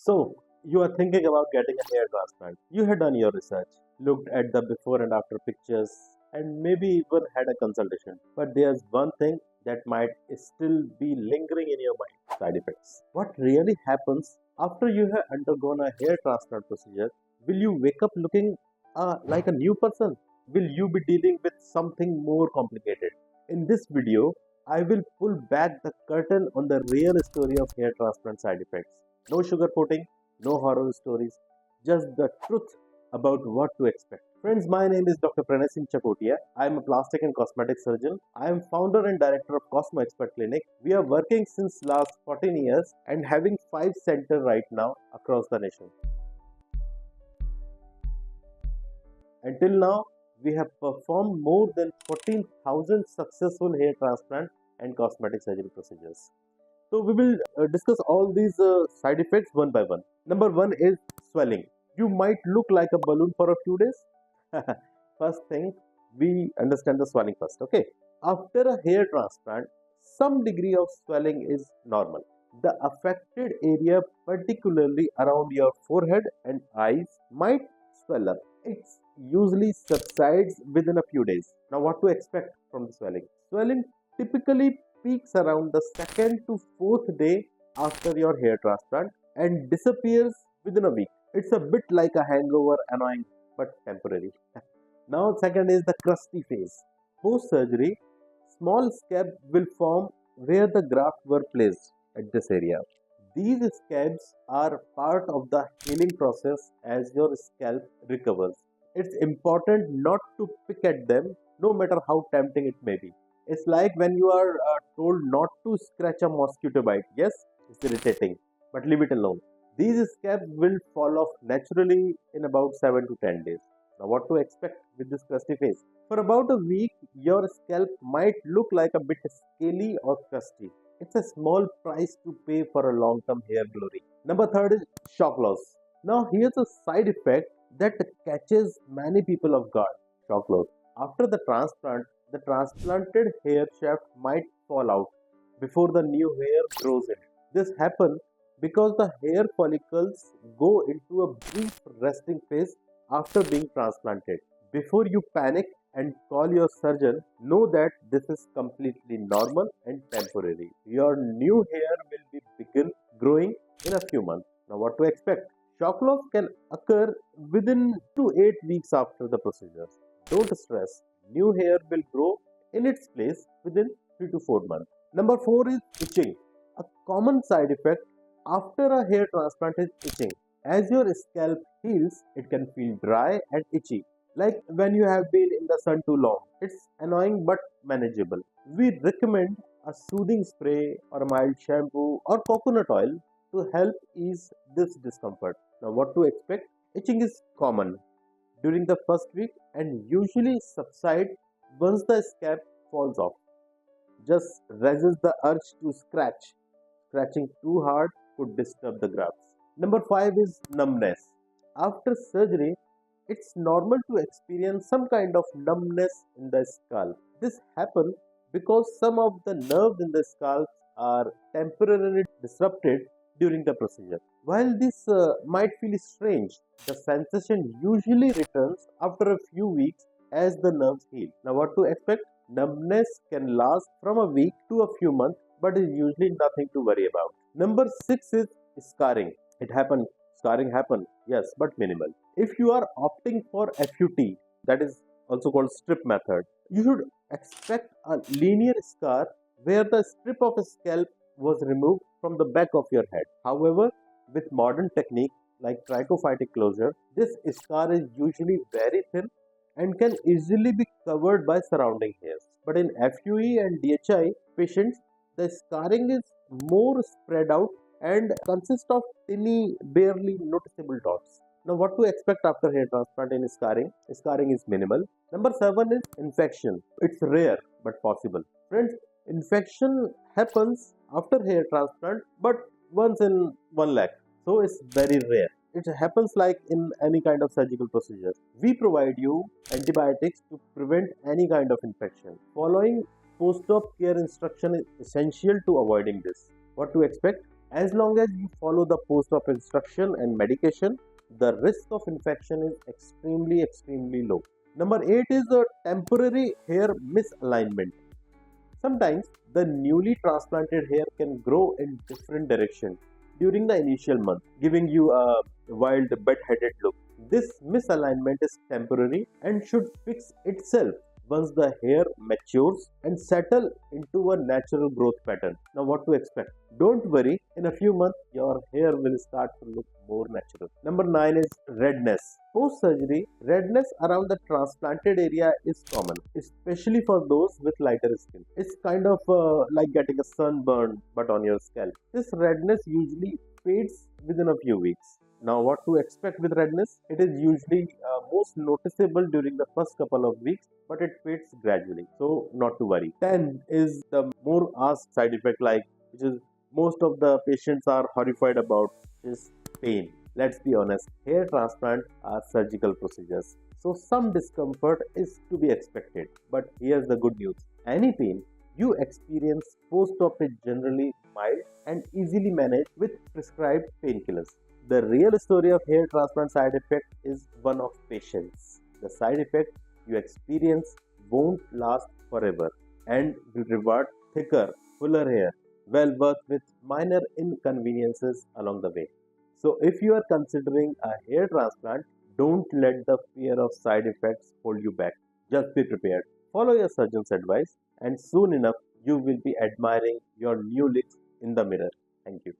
So, you are thinking about getting a hair transplant. You had done your research, looked at the before and after pictures, and maybe even had a consultation. But there's one thing that might still be lingering in your mind: side effects. What really happens after you have undergone a hair transplant procedure? Will you wake up looking like a new person? Will you be dealing with something more complicated? In this video, I will pull back the curtain on the real story of hair transplant side effects. No sugarcoating, no horror stories, just the truth about what to expect. Friends, my name is Dr. Pranay Singh Chakotiya. I am a plastic and cosmetic surgeon. I am founder and director of Cosmo Experts Clinics. We are working since last 14 years and having 5 centers right now across the nation. Until now, we have performed more than 14,000 successful hair transplant and cosmetic surgery procedures. So we will discuss all these side effects one by one. Number one is swelling. You might look like a balloon for a few days. First thing, we understand the swelling first. Okay. After a hair transplant, some degree of swelling is normal. The affected area, particularly around your forehead and eyes, might swell up. It usually subsides within a few days. Now, what to expect from the swelling? Swelling typically peaks around the second to fourth day after your hair transplant and disappears within a week. It's a bit like a hangover, annoying but temporary. Now, second is the crusty phase. Post surgery, small scabs will form where the graft were placed at this area. These scabs are part of the healing process as your scalp recovers. It's important not to pick at them, no matter how tempting it may be. It's like when you are told not to scratch a mosquito bite. Yes, it's irritating, but leave it alone. These scabs will fall off naturally in about 7 to 10 days. Now, what to expect with this crusty phase? For about a week, your scalp might look like a bit scaly or crusty. It's a small price to pay for a long term hair glory. Number third is shock loss. Now, here's a side effect that catches many people off guard: shock loss. After the transplanted hair shaft might fall out before the new hair grows in. This happens because the hair follicles go into a brief resting phase after being transplanted. Before you panic and call your surgeon, know that this is completely normal and temporary. Your new hair will be begin growing in a few months. Now, what to expect? Shock loss can occur within 2 to 8 weeks after the procedure. Don't stress. New hair will grow in its place within 3 to 4 months. Number 4 is itching. A common side effect after a hair transplant is itching. As your scalp heals, it can feel dry and itchy, like when you have been in the sun too long. It's annoying but manageable. We recommend a soothing spray or a mild shampoo or coconut oil to help ease this discomfort. Now, what to expect? Itching is common during the first week and usually subsides once the scalp falls off. Just resist the urge to scratch. Scratching too hard could disturb the grafts. Number 5 is numbness. After surgery, it's normal to experience some kind of numbness in the scalp. This happens because some of the nerves in the scalp are temporarily disrupted during the procedure. While this might feel strange, the sensation usually returns after a few weeks as the nerves heal. Now, what to expect? Numbness can last from a week to a few months, but is usually nothing to worry about. Number 6 is scarring. Scarring happen, yes, but minimal. If you are opting for FUT, that is also called strip method, you should expect a linear scar where the strip of a scalp was removed from the back of your head. However, with modern technique like trichophytic closure, this scar is usually very thin and can easily be covered by surrounding hairs. But in FUE and DHI patients, the scarring is more spread out and consists of tiny, barely noticeable dots. Now, what to expect after hair transplant in scarring? Scarring is minimal. Number 7 is infection. It's rare but possible. Friends, infection happens after hair transplant, but once in 1 lakh. So it's very rare. It happens like in any kind of surgical procedure. We provide you antibiotics to prevent any kind of infection. Following post-op care instruction is essential to avoiding this. What to expect? As long as you follow the post-op instruction and medication, the risk of infection is extremely low. Number 8 is a temporary hair misalignment. Sometimes the newly transplanted hair can grow in different directions during the initial month, giving you a wild bed-headed look. This misalignment is temporary and should fix itself once the hair matures and settle into a natural growth pattern. Now what to expect? Don't worry, in a few months your hair will start to look more natural. Number 9 is redness. Post surgery, redness around the transplanted area is common, especially for those with lighter skin. It's kind of like getting a sunburn but on your scalp. This redness usually fades within a few weeks. Now, what to expect with redness? It is usually most noticeable during the first couple of weeks, but it fades gradually. So, not to worry. 10 is the more asked side effect, like which is most of the patients are horrified about, is pain. Let's be honest, hair transplant are surgical procedures. So, some discomfort is to be expected. But here's the good news, any pain you experience post op is generally mild and easily managed with prescribed painkillers. The real story of hair transplant side effect is one of patience. The side effect you experience won't last forever and will reward thicker, fuller hair, well worth with minor inconveniences along the way. So, if you are considering a hair transplant, don't let the fear of side effects hold you back. Just be prepared. Follow your surgeon's advice, and soon enough, you will be admiring your new looks in the mirror. Thank you.